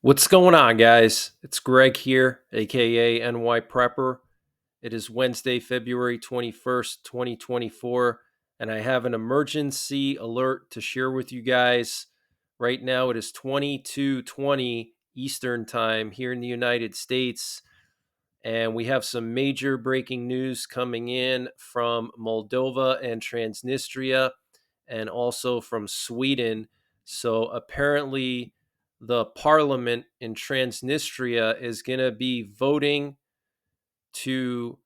What's going on, guys? It's Greg here, aka NYPrepper. It is Wednesday, February 21st, 2024, and I have an emergency alert to share with you guys. Right now, it is 22:20 Eastern Time here in the United States, and we have some major breaking news coming in from Moldova and Transnistria, and also from Sweden. So apparently, the parliament in Transnistria is going to be voting to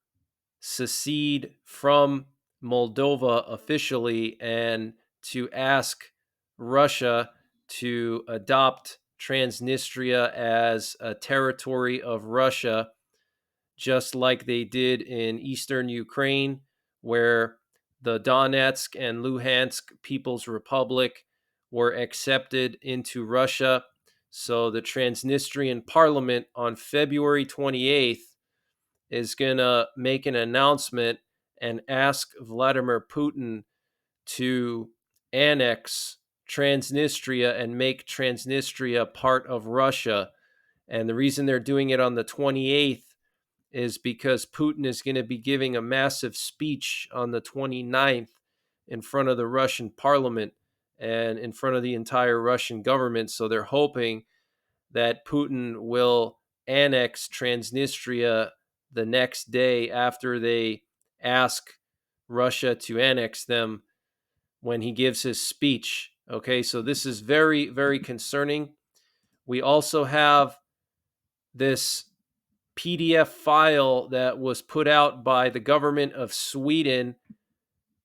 secede from Moldova officially and to ask Russia to adopt Transnistria as a territory of Russia, just like they did in eastern Ukraine, where the Donetsk and Luhansk People's Republic were accepted into Russia. So the Transnistrian parliament on February 28th is going to make an announcement and ask Vladimir Putin to annex Transnistria and make Transnistria part of Russia. And the reason they're doing it on the 28th is because Putin is going to be giving a massive speech on the 29th in front of the Russian parliament and in front of the entire Russian government. So they're hoping that Putin will annex Transnistria the next day after they ask Russia to annex them when he gives his speech. Okay, so this is very, very concerning. We also have this PDF file that was put out by the government of Sweden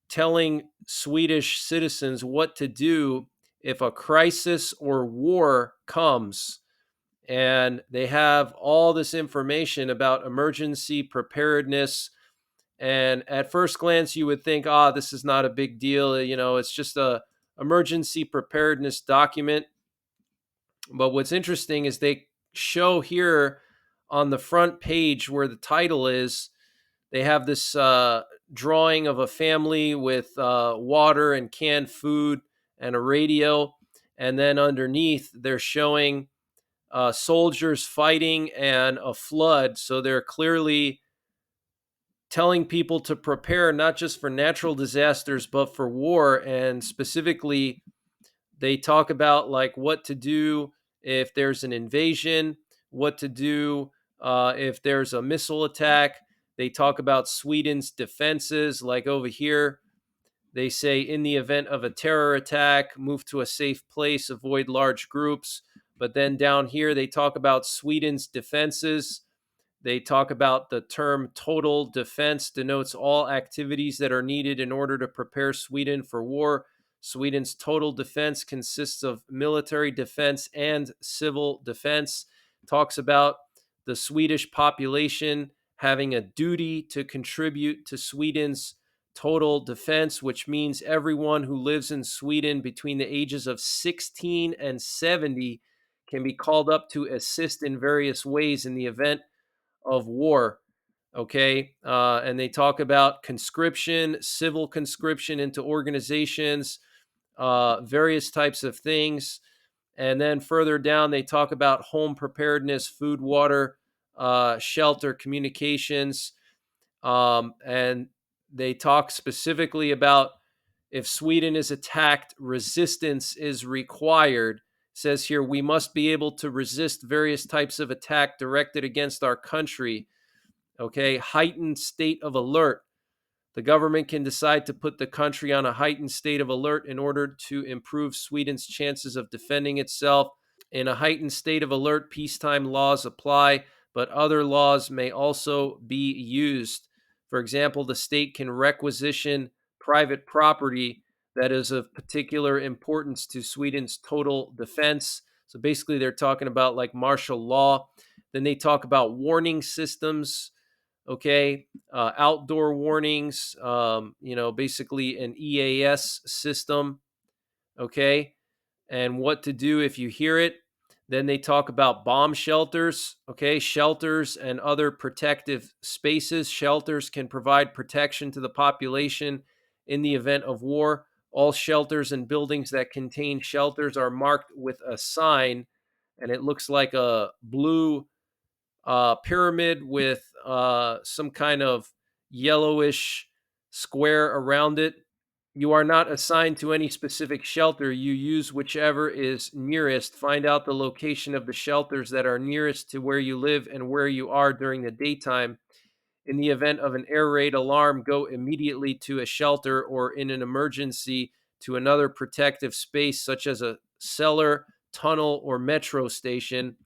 telling Swedish citizens what to do if a crisis or war comes. And they have all this information about emergency preparedness. And at first glance, you would think, this is not a big deal. It's just a emergency preparedness document. But what's interesting is they show here on the front page where the title is, they have this drawing of a family with water and canned food and a radio. And then underneath, they're showing soldiers fighting and a flood. So they're clearly telling people to prepare not just for natural disasters, but for war. And specifically, they talk about like what to do if there's an invasion, what to do if there's a missile attack. They talk about Sweden's defenses, like over here. They say, in the event of a terror attack, move to a safe place, avoid large groups. But then down here, they talk about Sweden's defenses. They talk about the term total defense denotes all activities that are needed in order to prepare Sweden for war. Sweden's total defense consists of military defense and civil defense. Talks about the Swedish population having a duty to contribute to Sweden's total defense, which means everyone who lives in Sweden between the ages of 16 and 70 can be called up to assist in various ways in the event of war. Okay. And they talk about conscription, civil conscription into organizations, various types of things. And then further down, they talk about home preparedness, food, water, shelter, communications. And they talk specifically about if Sweden is attacked, resistance is required. It says here, we must be able to resist various types of attack directed against our country. Okay, heightened state of alert. The government can decide to put the country on a heightened state of alert in order to improve Sweden's chances of defending itself. In a heightened state of alert, peacetime laws apply, but other laws may also be used. For example, the state can requisition private property that is of particular importance to Sweden's total defense. So basically, they're talking about like martial law. Then they talk about warning systems. Okay, outdoor warnings, basically an EAS system, okay, and what to do if you hear it. Then they talk about bomb shelters, okay, shelters and other protective spaces. Shelters can provide protection to the population in the event of war. All shelters and buildings that contain shelters are marked with a sign and it looks like a blue pyramid with some kind of yellowish square around it. You are not assigned to any specific shelter. You use whichever is nearest. Find out the location of the shelters that are nearest to where you live and where you are during the daytime. In the event of an air raid alarm, go immediately to a shelter or in an emergency to another protective space, such as a cellar, tunnel, or metro station.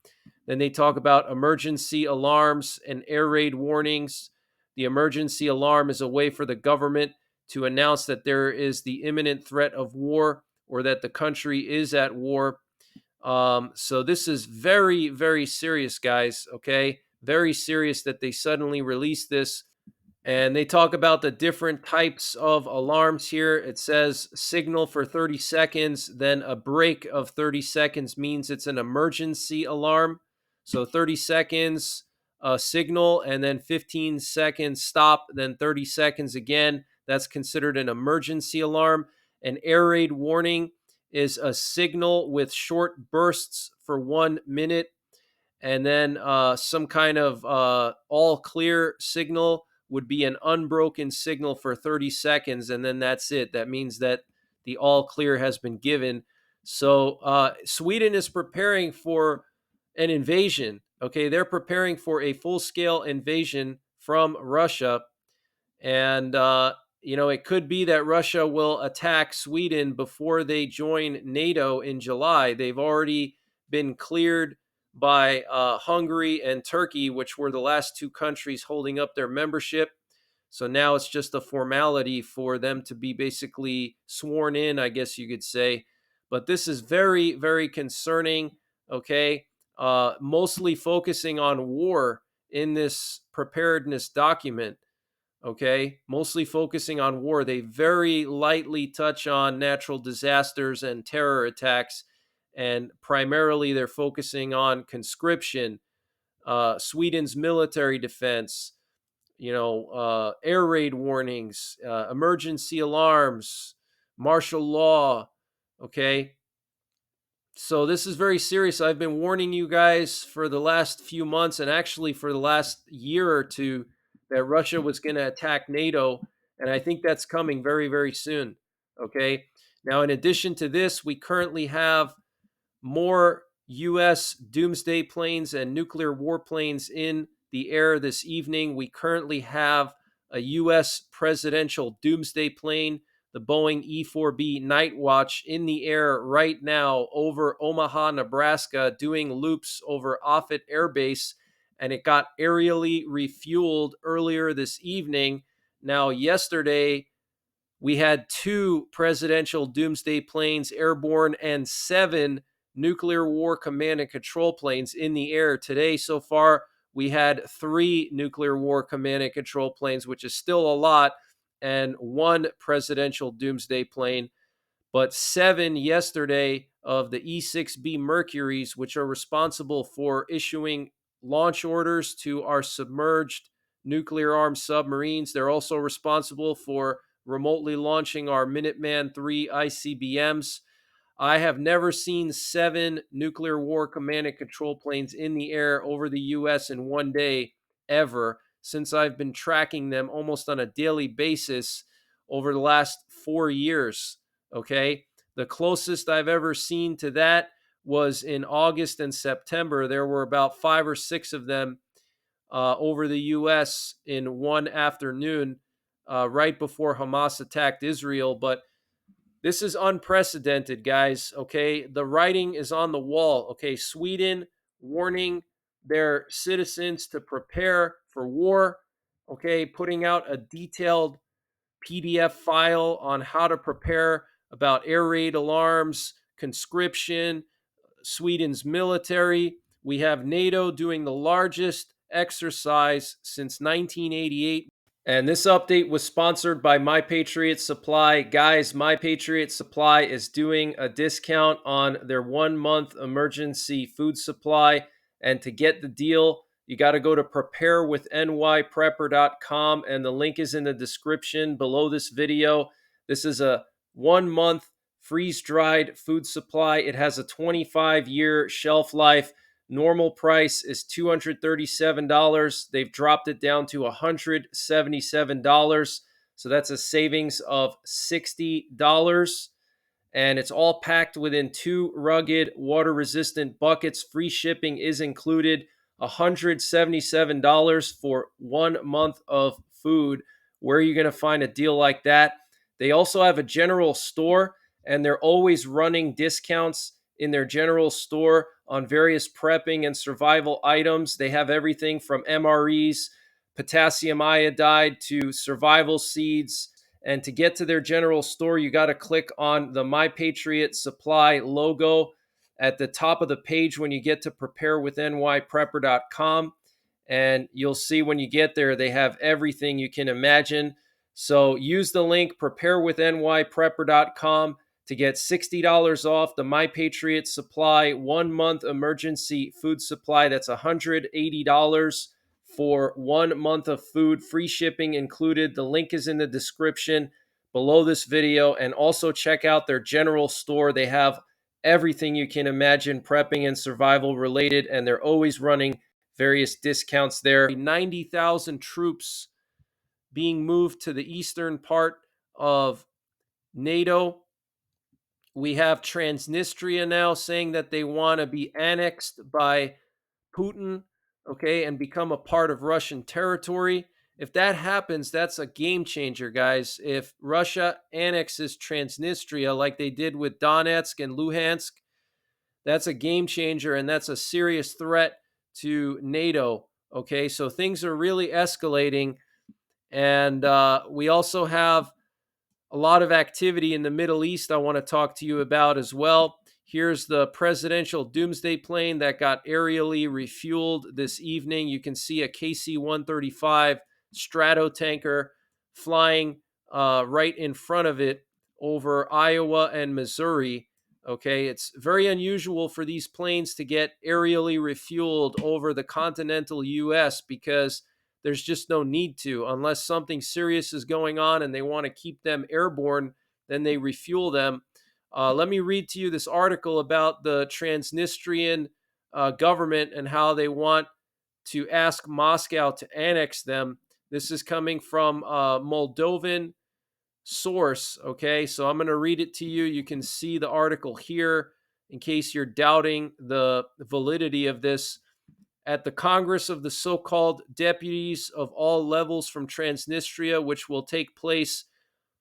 Then they talk about emergency alarms and air raid warnings. The emergency alarm is a way for the government to announce that there is the imminent threat of war or that the country is at war. So this is very, very serious, guys. Okay. Very serious that they suddenly released this. And they talk about the different types of alarms here. It says signal for 30 seconds, then a break of 30 seconds means it's an emergency alarm. So 30 seconds, a signal, and then 15 seconds stop, then 30 seconds again. That's considered an emergency alarm. An air raid warning is a signal with short bursts for 1 minute, and then some kind of all clear signal would be an unbroken signal for 30 seconds, and then that's it. That means that the all clear has been given. So Sweden is preparing for an invasion. Okay, they're preparing for a full scale invasion from Russia, and it could be that Russia will attack Sweden before they join NATO in July. They've already been cleared by Hungary and Turkey, which were the last two countries holding up their membership. So now it's just a formality for them to be basically sworn in, I guess you could say. But this is very, very concerning. Okay. Mostly focusing on war in this preparedness document. Okay, mostly focusing on war. They very lightly touch on natural disasters and terror attacks, and primarily they're focusing on conscription, Sweden's military defense, air raid warnings, emergency alarms, martial law. Okay, so this is very serious. I've been warning you guys for the last few months, and actually for the last year or two, that Russia was going to attack NATO, and I think that's coming very, very soon. Okay. Now, in addition to this, we currently have more U.S. doomsday planes and nuclear warplanes in the air this evening. We currently have a U.S. presidential doomsday plane, the Boeing E-4B Night Watch, in the air right now over Omaha, Nebraska, doing loops over Offutt Air Base, and it got aerially refueled earlier this evening. Now, yesterday, we had 2 presidential doomsday planes airborne and 7 nuclear war command and control planes in the air. Today, so far, we had 3 nuclear war command and control planes, which is still a lot, and 1 presidential doomsday plane, but 7 yesterday of the E-6B Mercuries, which are responsible for issuing launch orders to our submerged nuclear armed submarines. They're also responsible for remotely launching our Minuteman III ICBMs. I have never seen 7 nuclear war command and control planes in the air over the U.S. in one day ever, since I've been tracking them almost on a daily basis over the last 4 years. Okay. The closest I've ever seen to that was in August and September. There were about 5 or 6 of them over the U.S. in one afternoon, right before Hamas attacked Israel. But this is unprecedented, guys. Okay. The writing is on the wall. Okay. Sweden warning their citizens to prepare for war. Okay. Putting out a detailed PDF file on how to prepare about air raid alarms, conscription, Sweden's military. We have NATO doing the largest exercise since 1988. And this update was sponsored by My Patriot Supply. Guys, My Patriot Supply is doing a discount on their 1-month emergency food supply. And to get the deal, you got to go to preparewithNYPrepper.com, and the link is in the description below this video. This is a 1-month freeze-dried food supply. It has a 25-year shelf life. Normal price is $237. They've dropped it down to $177. So that's a savings of $60. And it's all packed within 2 rugged, water-resistant buckets. Free shipping is included. $177 for 1 month of food. Where are you going to find a deal like that? They also have a general store, and they're always running discounts in their general store on various prepping and survival items. They have everything from MREs, potassium iodide, to survival seeds. And to get to their general store, you got to click on the My Patriot Supply logo at the top of the page when you get to preparewithNYPrepper.com. And you'll see when you get there, they have everything you can imagine. So use the link preparewithNYPrepper.com to get $60 off the My Patriot Supply 1 month emergency food supply. That's $180 for 1 month of food, free shipping included. The link is in the description below this video. And also check out their general store. They have everything you can imagine prepping and survival related, and they're always running various discounts there. 90,000 troops being moved to the eastern part of NATO. We have Transnistria now saying that they want to be annexed by Putin, okay, and become a part of Russian territory. If that happens, that's a game changer, guys. If Russia annexes Transnistria like they did with Donetsk and Luhansk, that's a game changer, and that's a serious threat to NATO, okay? So things are really escalating, and we also have a lot of activity in the Middle East I want to talk to you about as well. Here's the presidential doomsday plane that got aerially refueled this evening. You can see a KC-135 Stratotanker flying right in front of it over Iowa and Missouri. Okay, it's very unusual for these planes to get aerially refueled over the continental U.S. because there's just no need to. Unless something serious is going on and they want to keep them airborne, then they refuel them. Let me read to you this article about the Transnistrian government and how they want to ask Moscow to annex them. This is coming from a Moldovan source, okay? So I'm going to read it to you. You can see the article here in case you're doubting the validity of this. At the Congress of the so-called deputies of all levels from Transnistria, which will take place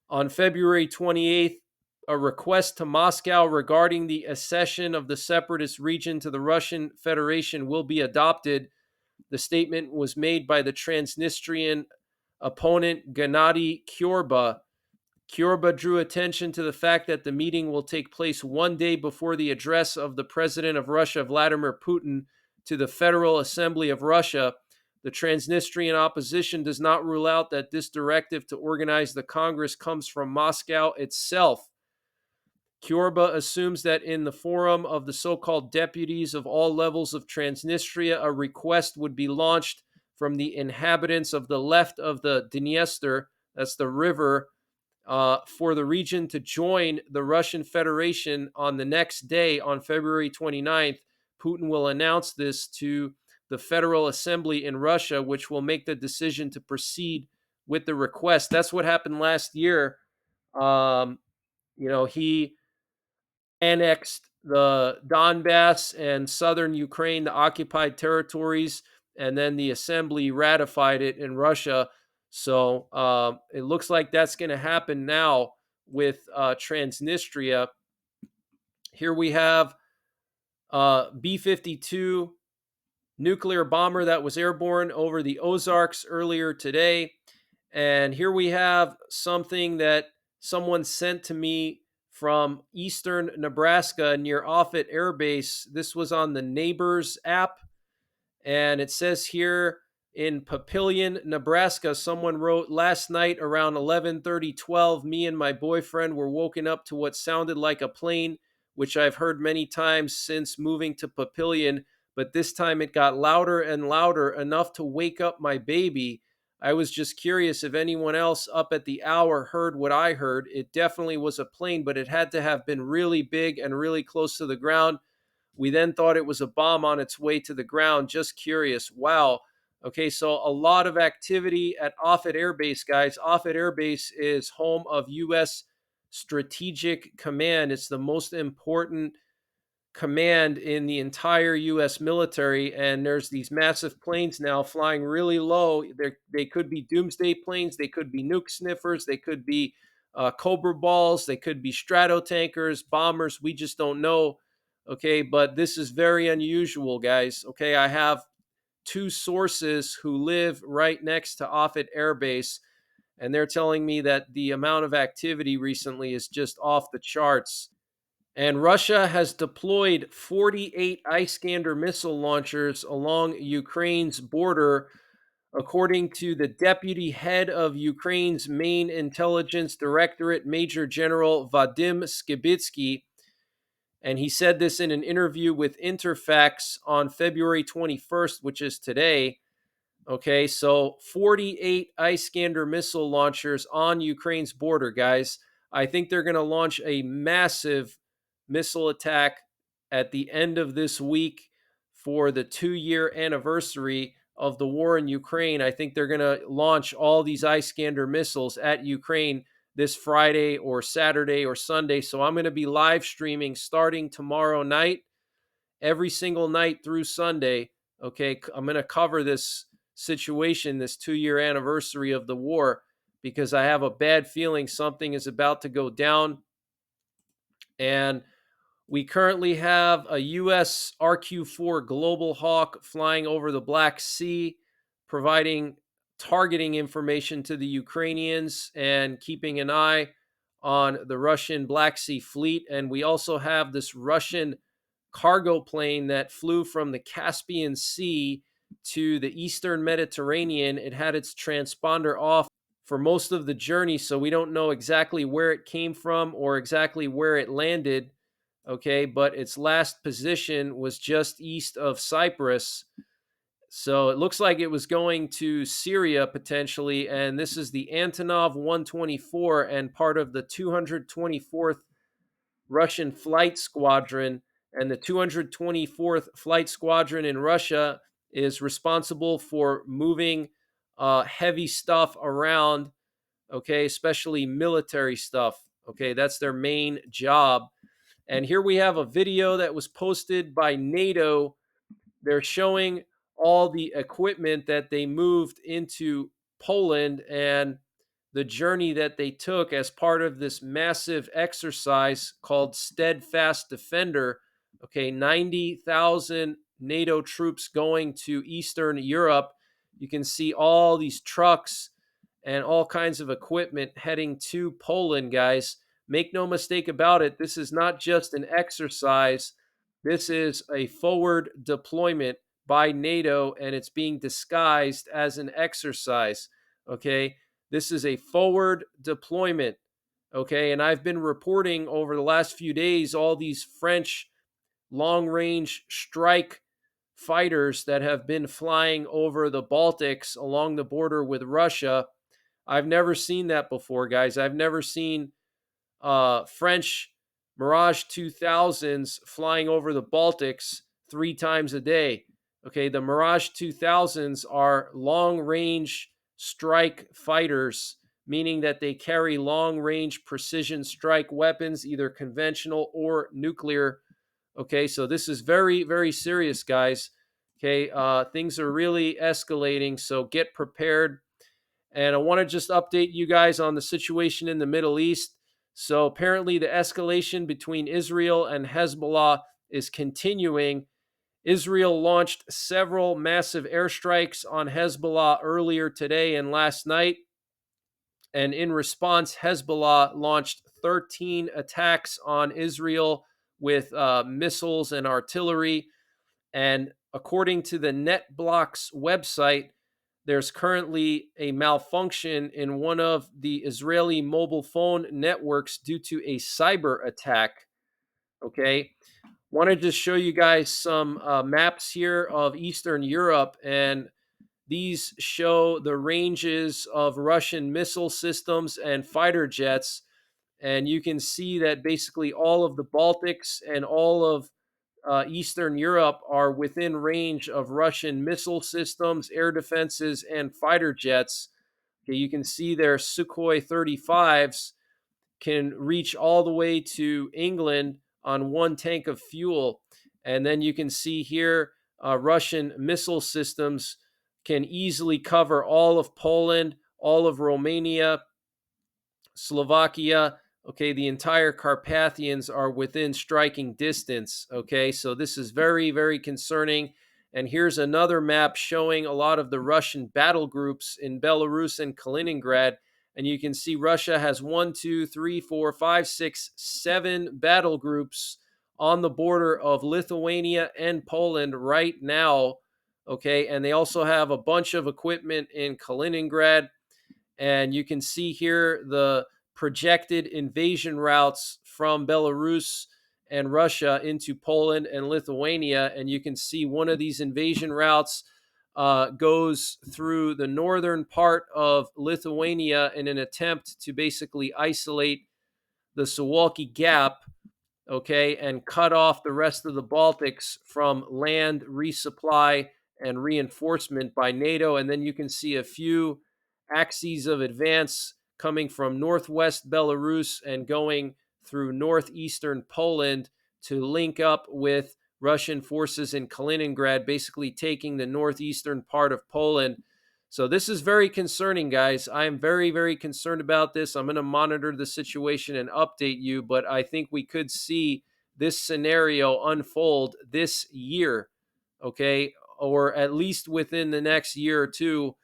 on February 28th, a request to Moscow regarding the accession of the separatist region to the Russian Federation will be adopted. The statement was made by the Transnistrian opponent Gennady Kyorba. Kyorba drew attention to the fact that the meeting will take place 1 day before the address of the President of Russia, Vladimir Putin, to the Federal Assembly of Russia. The Transnistrian opposition does not rule out that this directive to organize the Congress comes from Moscow itself. Kyorba assumes that in the forum of the so-called deputies of all levels of Transnistria, a request would be launched from the inhabitants of the left of the Dniester, that's the river, for the region to join the Russian Federation on the next day, on February 29th. Putin will announce this to the Federal Assembly in Russia, which will make the decision to proceed with the request. That's what happened last year. He annexed the Donbass and southern Ukraine, the occupied territories, and then the assembly ratified it in Russia. So it looks like that's going to happen now with Transnistria. Here we have B-52 nuclear bomber that was airborne over the Ozarks earlier today. And here we have something that someone sent to me from eastern Nebraska near Offutt Air Base. This was on the Neighbors app. And it says here in Papillion, Nebraska, someone wrote, last night around 11:30-12, me and my boyfriend were woken up to what sounded like a plane, which I've heard many times since moving to Papillion, but this time it got louder and louder, enough to wake up my baby. I was just curious if anyone else up at the hour heard what I heard. It definitely was a plane, but it had to have been really big and really close to the ground. We then thought it was a bomb on its way to the ground. Just curious. Wow. Okay, so a lot of activity at Offutt Air Base, guys. Offutt Air Base is home of U.S. Strategic Command. It's the most important command in the entire U.S. military, and there's these massive planes now flying really low. They could be doomsday planes, they could be nuke sniffers, they could be Cobra balls, they could be stratotankers, bombers. We just don't know. Okay, but this is very unusual, guys. Okay, I have two sources who live right next to Offutt Air Base, and they're telling me that the amount of activity recently is just off the charts. And Russia has deployed 48 Iskander missile launchers along Ukraine's border, according to the deputy head of Ukraine's main intelligence directorate, Major General Vadim Skibitsky. And he said this in an interview with Interfax on February 21st, which is today. Okay, so 48 Iskander missile launchers on Ukraine's border, guys. I think they're going to launch a massive missile attack at the end of this week for the 2-year anniversary of the war in Ukraine. I think they're going to launch all these Iskander missiles at Ukraine this Friday or Saturday or Sunday. So I'm going to be live streaming starting tomorrow night, every single night through Sunday. Okay, I'm going to cover this situation, this 2-year anniversary of the war, because I have a bad feeling something is about to go down. And we currently have a U.S. RQ-4 Global Hawk flying over the Black Sea, providing targeting information to the Ukrainians and keeping an eye on the Russian Black Sea fleet. And we also have this Russian cargo plane that flew from the Caspian Sea to the Eastern Mediterranean. It had its transponder off for most of the journey, so we don't know exactly where it came from or exactly where it landed. Okay, but its last position was just east of Cyprus. So it looks like it was going to Syria potentially, and this is the Antonov 124 and part of the 224th Russian Flight Squadron. And the 224th Flight Squadron in Russia is responsible for moving heavy stuff around, okay, especially military stuff. Okay, that's their main job. And here we have a video that was posted by NATO. They're showing all the equipment that they moved into Poland and the journey that they took as part of this massive exercise called Steadfast Defender. Okay, 90,000 NATO troops going to Eastern Europe. You can see all these trucks and all kinds of equipment heading to Poland, guys. Make no mistake about it, this is not just an exercise. This is a forward deployment by NATO, and it's being disguised as an exercise. Okay, this is a forward deployment. Okay, and I've been reporting over the last few days all these French long range strike fighters that have been flying over the Baltics along the border with Russia. I've never seen that before, guys. I've never seen French Mirage 2000s flying over the Baltics 3 times a day. Okay, the Mirage 2000s are long range strike fighters, meaning that they carry long range precision strike weapons, either conventional or nuclear. Okay, so this is very, very serious, guys. Okay, things are really escalating, so get prepared. And I want to just update you guys on the situation in the Middle East. So apparently, the escalation between Israel and Hezbollah is continuing. Israel launched several massive airstrikes on Hezbollah earlier today and last night. And in response, Hezbollah launched 13 attacks on Israel with missiles and artillery. And according to the NetBlocks website, there's currently a malfunction in one of the Israeli mobile phone networks due to a cyber attack. Okay. Want to just show you guys some maps here of Eastern Europe. And These show the ranges of Russian missile systems and fighter jets. And you can see that basically all of the Baltics and all of Eastern Europe are within range of Russian missile systems, air defenses, and fighter jets. Okay, you can see their Sukhoi 35s can reach all the way to England on one tank of fuel. And then you can see here Russian missile systems can easily cover all of Poland, all of Romania, Slovakia. Okay, the entire Carpathians are within striking distance. Okay, so this is very, very concerning. And here's another map showing a lot of the Russian battle groups in Belarus and Kaliningrad. And you can see Russia has 1, 2, 3, 4, 5, 6, 7 battle groups on the border of Lithuania and Poland right now. Okay, and they also have a bunch of equipment in Kaliningrad. And you can see here the projected invasion routes from Belarus and Russia into Poland and Lithuania. And you can see one of these invasion routes goes through the northern part of Lithuania in an attempt to basically isolate the Suwalki Gap, okay, and cut off the rest of the Baltics from land resupply and reinforcement by NATO. And then you can see a few axes of advance coming from northwest Belarus and going through northeastern Poland to link up with Russian forces in Kaliningrad, basically taking the northeastern part of Poland. So this is very concerning, guys. I am very, very concerned about this. I'm going to monitor the situation and update you, but I think we could see this scenario unfold this year, okay, or at least within the next year or two.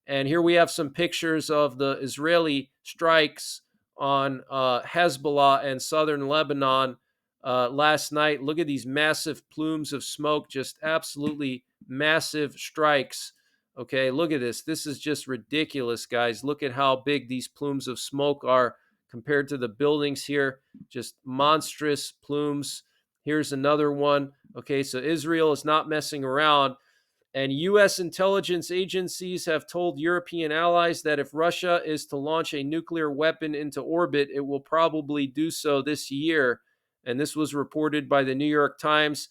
And here we have some pictures of the Israeli strikes on Hezbollah and southern Lebanon last night. Look at these massive plumes of smoke, just absolutely massive strikes. Okay, look at this. This is just ridiculous, guys. Look at how big these plumes of smoke are compared to the buildings here. Just monstrous plumes. Here's another one. Okay, so Israel is not messing around. And U.S. intelligence agencies have told European allies that if Russia is to launch a nuclear weapon into orbit, it will probably do so this year. And this was reported by the New York Times.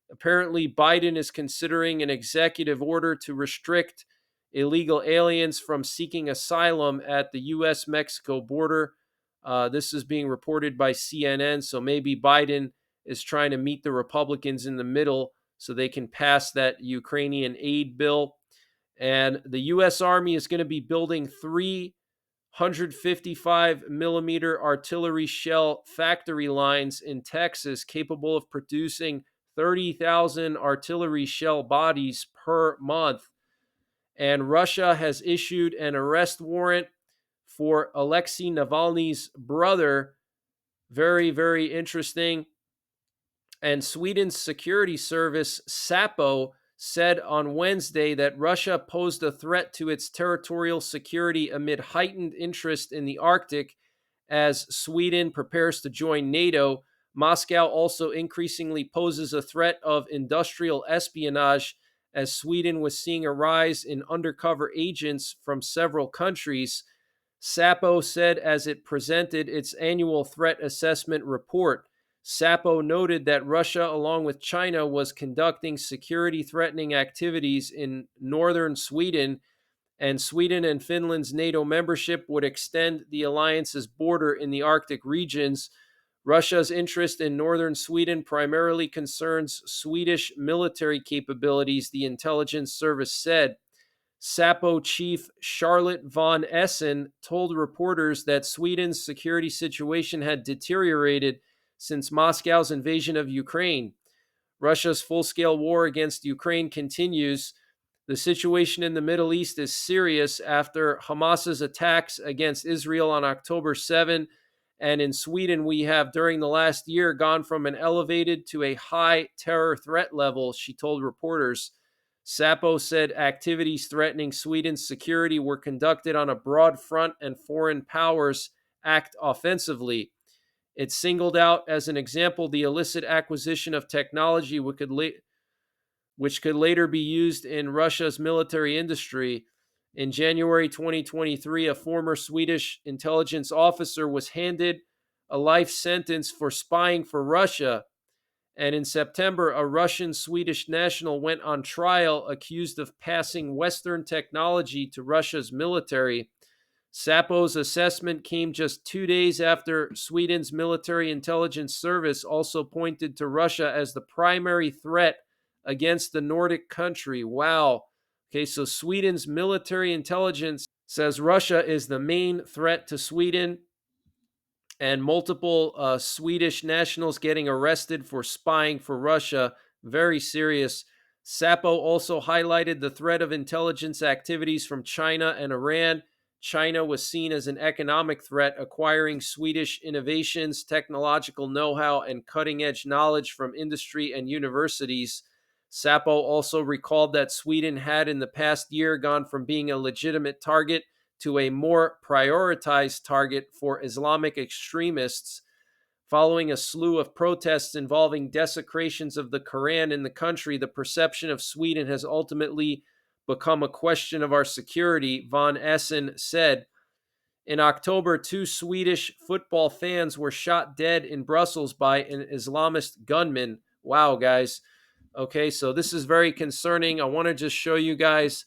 Apparently, Biden is considering an executive order to restrict illegal aliens from seeking asylum at the U.S. Mexico border. This is being reported by CNN. So maybe Biden is trying to meet the Republicans in the middle so they can pass that Ukrainian aid bill. And the U.S. Army is going to be building 355 millimeter artillery shell factory lines in Texas capable of producing 30,000 artillery shell bodies per month. And Russia has issued an arrest warrant for Alexei Navalny's brother. Very, very interesting. And Sweden's security service, SAPO, said on Wednesday that Russia posed a threat to its territorial security amid heightened interest in the Arctic as Sweden prepares to join NATO. Moscow also increasingly poses a threat of industrial espionage as Sweden was seeing a rise in undercover agents from several countries. SAPO said as it presented its annual threat assessment report. SAPO noted that Russia, along with China, was conducting security-threatening activities in northern Sweden, and Sweden and Finland's NATO membership would extend the alliance's border in the Arctic regions. Russia's interest in northern Sweden primarily concerns Swedish military capabilities, the intelligence service said. SAPO chief Charlotte von Essen told reporters that Sweden's security situation had deteriorated since Moscow's invasion of Ukraine. Russia's full-scale war against Ukraine continues. The situation in the Middle East is serious after Hamas's attacks against Israel on October 7. And in Sweden, we have, during the last year, gone from an elevated to a high terror threat level, she told reporters. SAPO said activities threatening Sweden's security were conducted on a broad front and foreign powers act offensively. It singled out as an example the illicit acquisition of technology which could later be used in Russia's military industry. In January 2023, a former Swedish intelligence officer was handed a life sentence for spying for Russia. And in September, a Russian Swedish national went on trial accused of passing Western technology to Russia's military. Sapo's assessment came just 2 days after Sweden's military intelligence service also pointed to Russia as the primary threat against the Nordic country. Wow. Okay, so Sweden's military intelligence says Russia is the main threat to Sweden, and multiple Swedish nationals getting arrested for spying for Russia. Very serious. Sapo also highlighted the threat of intelligence activities from China and Iran. China was seen as an economic threat, acquiring Swedish innovations, technological know-how, and cutting-edge knowledge from industry and universities. Sapo also recalled that Sweden had in the past year gone from being a legitimate target to a more prioritized target for Islamic extremists. Following a slew of protests involving desecrations of the Quran in the country, the perception of Sweden has ultimately become a question of our security, von Essen said. In October, 2 Swedish football fans were shot dead in Brussels by an Islamist gunman. Wow, guys. Okay, so this is very concerning. I want to just show you guys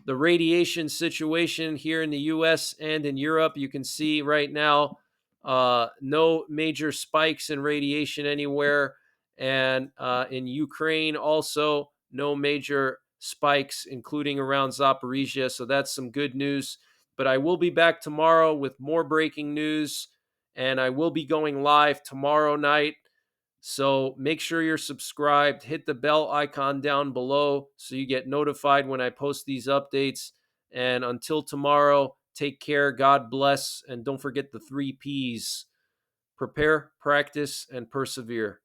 the radiation situation here in the US and in Europe. You can see right now no major spikes in radiation anywhere. And in Ukraine, also no major spikes, including around Zaporizhia. So that's some good news. But I will be back tomorrow with more breaking news. And I will be going live tomorrow night. So make sure you're subscribed. Hit the bell icon down below so you get notified when I post these updates. And until tomorrow, take care. God bless. And don't forget the 3 Ps: prepare, practice, and persevere.